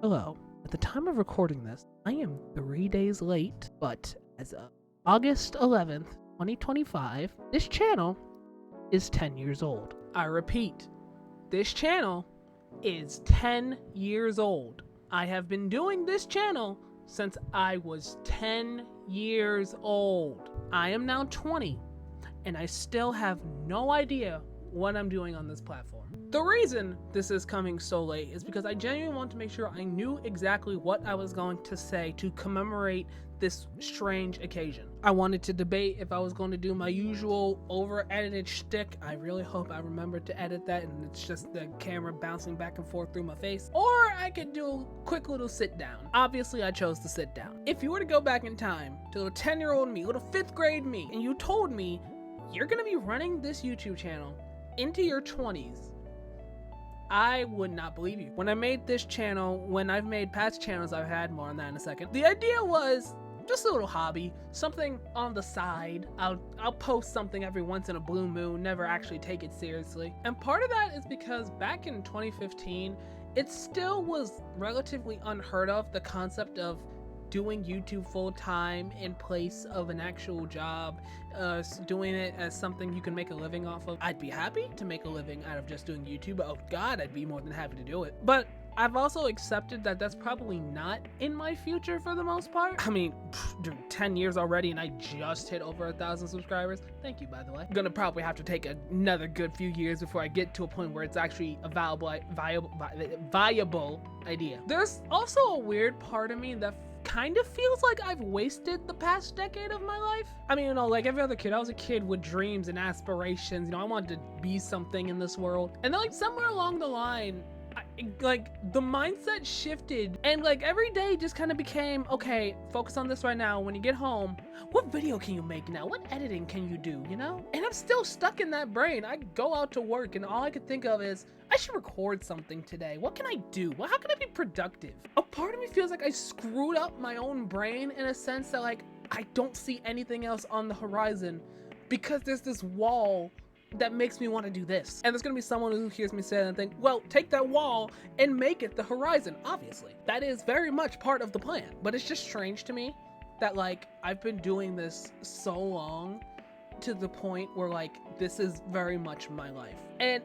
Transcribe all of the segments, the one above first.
Hello. At the time of recording this, I am 3 days late, but as of August 11th, 2025, this channel is 10 years old. I repeat, this channel is 10 years old. I have been doing this channel since I was 10 years old. I am now 20, and I still have no idea what I'm doing on this platform. The reason this is coming so late is because I genuinely want to make sure I knew exactly what I was going to say to commemorate this strange occasion. I wanted to debate if I was going to do my usual over-edited shtick. I really hope I remember to edit that and it's just the camera bouncing back and forth through my face. Or I could do a quick little sit down. Obviously, I chose to sit down. If you were to go back in time to little 10-year-old me, little 5th grade me, and you told me you're gonna be running this YouTube channel into your 20s, I would not believe you. When I made this channel, when I've made past channels I've had, more on that in a second, the idea was just a little hobby, something on the side. I'll post something every once in a blue moon, never actually take it seriously. And part of that is because back in 2015, it still was relatively unheard of, the concept of doing YouTube full-time in place of an actual job, doing it as something you can make a living off of. I'd be happy to make a living out of just doing YouTube. Oh God, I'd be more than happy to do it. But I've also accepted that that's probably not in my future for the most part. I mean, dude, 10 years already and I just hit over 1,000 subscribers. Thank you, by the way. I'm gonna probably have to take another good few years before I get to a point where it's actually a viable idea. There's also a weird part of me that kind of feels like I've wasted the past decade of my life. I mean, you know, like every other kid, I was a kid with dreams and aspirations. You know, I wanted to be something in this world. And then like somewhere along the line, like the mindset shifted and like every day just kind of became, okay, focus on this right now. When you get home, what video can you make now? What editing can you do, you know? And I'm still stuck in that brain. I go out to work and all I could think of is, I should record something today. What can I do? Well, how can I be productive? A part of me feels like I screwed up my own brain in a sense that like, I don't see anything else on the horizon because there's this wall that makes me want to do this. And there's gonna be someone who hears me say that and think, well, take that wall and make it the horizon. Obviously, that is very much part of the plan. But it's just strange to me that like, I've been doing this so long to the point where like, this is very much my life. And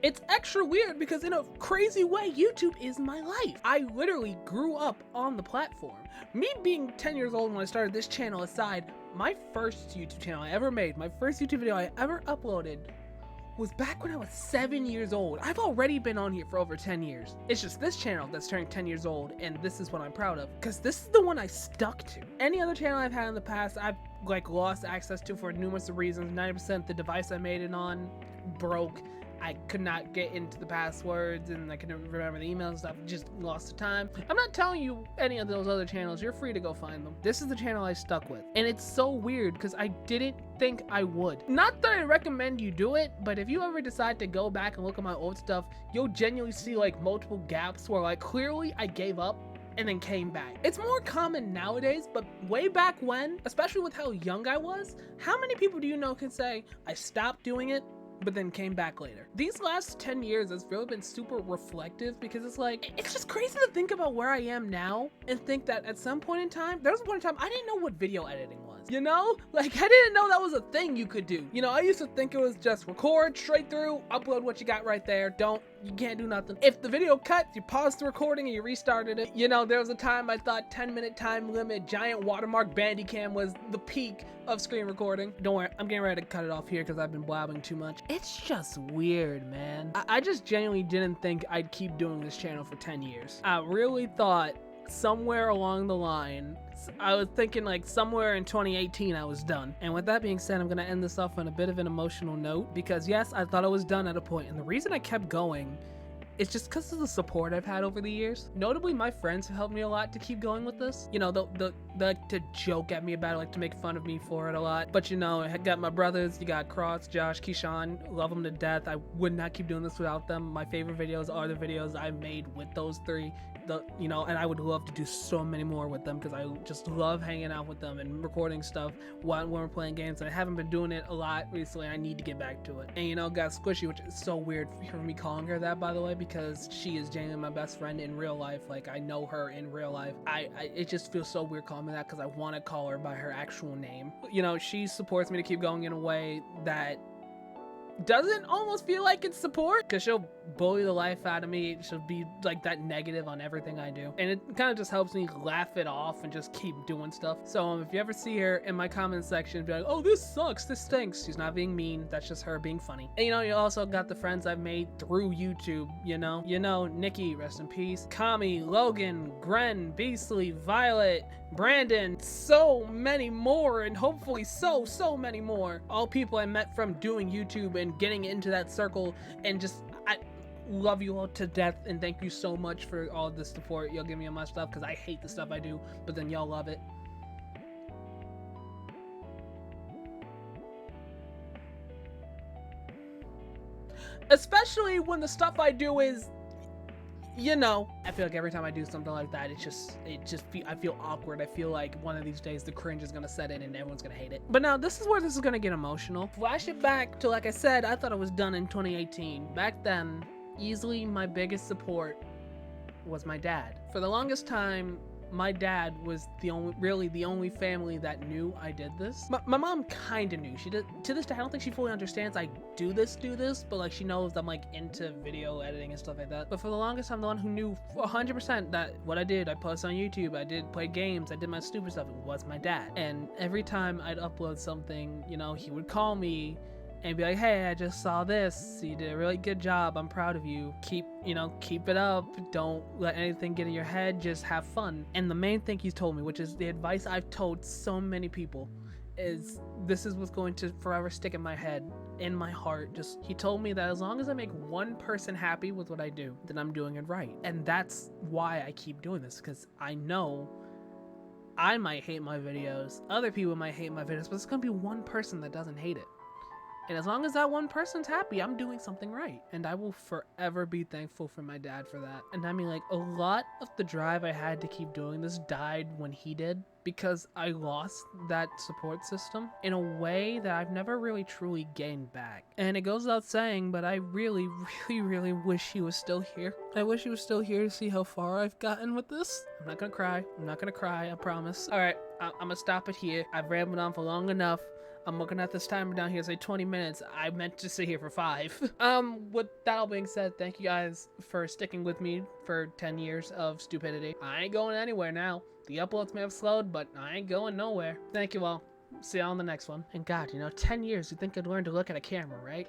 it's extra weird because in a crazy way, YouTube is my life. I literally grew up on the platform. Me being 10 years old when I started this channel aside, my first YouTube channel I ever made, my first YouTube video I ever uploaded was back when I was 7 years old. I've already been on here for over 10 years. It's just this channel that's turning 10 years old, and this is what I'm proud of, because this is the one I stuck to. Any other channel I've had in the past, I've like lost access to for numerous reasons. 90% the device I made it on broke. I could not get into the passwords and I couldn't remember the emails and stuff. Just lost the time. I'm not telling you any of those other channels. You're free to go find them. This is the channel I stuck with. And it's so weird because I didn't think I would. Not that I recommend you do it, but if you ever decide to go back and look at my old stuff, you'll genuinely see like multiple gaps where like clearly I gave up and then came back. It's more common nowadays, but way back when, especially with how young I was, how many people do you know can say, I stopped doing it, but then came back later? These last 10 years has really been super reflective because it's like, it's just crazy to think about where I am now and think that at some point in time, there was a point in time I didn't know what video editing was, you know? Like I didn't know that was a thing you could do. You know, I used to think it was just record straight through, upload what you got right there. You can't do nothing. If the video cut, you paused the recording and you restarted it. You know, there was a time I thought 10-minute time limit, giant watermark Bandicam was the peak of screen recording. Don't worry, I'm getting ready to cut it off here because I've been blabbing too much. It's just weird, man. I just genuinely didn't think I'd keep doing this channel for 10 years. I really thought somewhere along the line, I was thinking like somewhere in 2018 I was done. And with that being said, I'm gonna end this off on a bit of an emotional note because yes, I thought I was done at a point, and the reason I kept going it's just because of the support I've had over the years. Notably, my friends have helped me a lot to keep going with this. You know, they like to joke at me about it, like to make fun of me for it a lot. But you know, I got my brothers, you got Cross, Josh, Keyshawn, love them to death. I would not keep doing this without them. My favorite videos are the videos I made with those three. and I would love to do so many more with them because I just love hanging out with them and recording stuff when we're playing games. And I haven't been doing it a lot recently. I need to get back to it. And got Squishy, which is so weird for me calling her that, by the way, because she is genuinely my best friend in real life. Like, I know her in real life. It just feels so weird calling me that because I want to call her by her actual name. She supports me to keep going in a way that doesn't almost feel like it's support, because she'll bully the life out of me. She'll be like that negative on everything I do, and it kind of just helps me laugh it off and just keep doing stuff. So if you ever see her in my comment section, be like, oh, this sucks, this stinks, she's not being mean, that's just her being funny. And you also got the friends I've made through YouTube. Nikki, rest in peace, Kami, Logan, Gren, Beastly, Violet, Brandon, so many more, and hopefully so many more. All people I met from doing YouTube and getting into that circle, and just I love you all to death, and thank you so much for all the support y'all give me on my stuff, because I hate the stuff I do, but then y'all love it. Especially when the stuff I do is, I feel like every time I do something like that, I feel awkward. I feel like one of these days the cringe is gonna set in and everyone's gonna hate it. But now this is where this is gonna get emotional. Flash it back to, like I said, I thought it was done in 2018. Back then, easily my biggest support was my dad. For the longest time, my dad was the only family that knew I did this. My mom kind of knew. She did. To this day, I don't think she fully understands I do this, but like she knows I'm like into video editing and stuff like that. But for the longest time, the one who knew 100% that what I did, I post on YouTube, I did play games, I did my stupid stuff, was my dad. And every time I'd upload something, he would call me and be like, hey, I just saw this, you did a really good job, I'm proud of you, keep it up, don't let anything get in your head, just have fun. And the main thing he's told me, which is the advice I've told so many people, is this is what's going to forever stick in my head, in my heart. He told me that as long as I make one person happy with what I do, then I'm doing it right. And that's why I keep doing this, because I know I might hate my videos, other people might hate my videos, but there's gonna be one person that doesn't hate it. And as long as that one person's happy, I'm doing something right. And I will forever be thankful for my dad for that. And I mean, like, a lot of the drive I had to keep doing this died when he did, because I lost that support system in a way that I've never really truly gained back. And it goes without saying, but I really wish he was still here. I wish he was still here to see how far I've gotten with this. I'm not gonna cry, I promise. All right, I'm gonna stop it here. I've rambled on for long enough. I'm looking at this timer down here, say 20 minutes. I meant to sit here for 5. With that all being said, thank you guys for sticking with me for 10 years of stupidity. I ain't going anywhere now. The uploads may have slowed, but I ain't going nowhere. Thank you all. See y'all on the next one. And God, 10 years, you'd think I'd learn to look at a camera, right?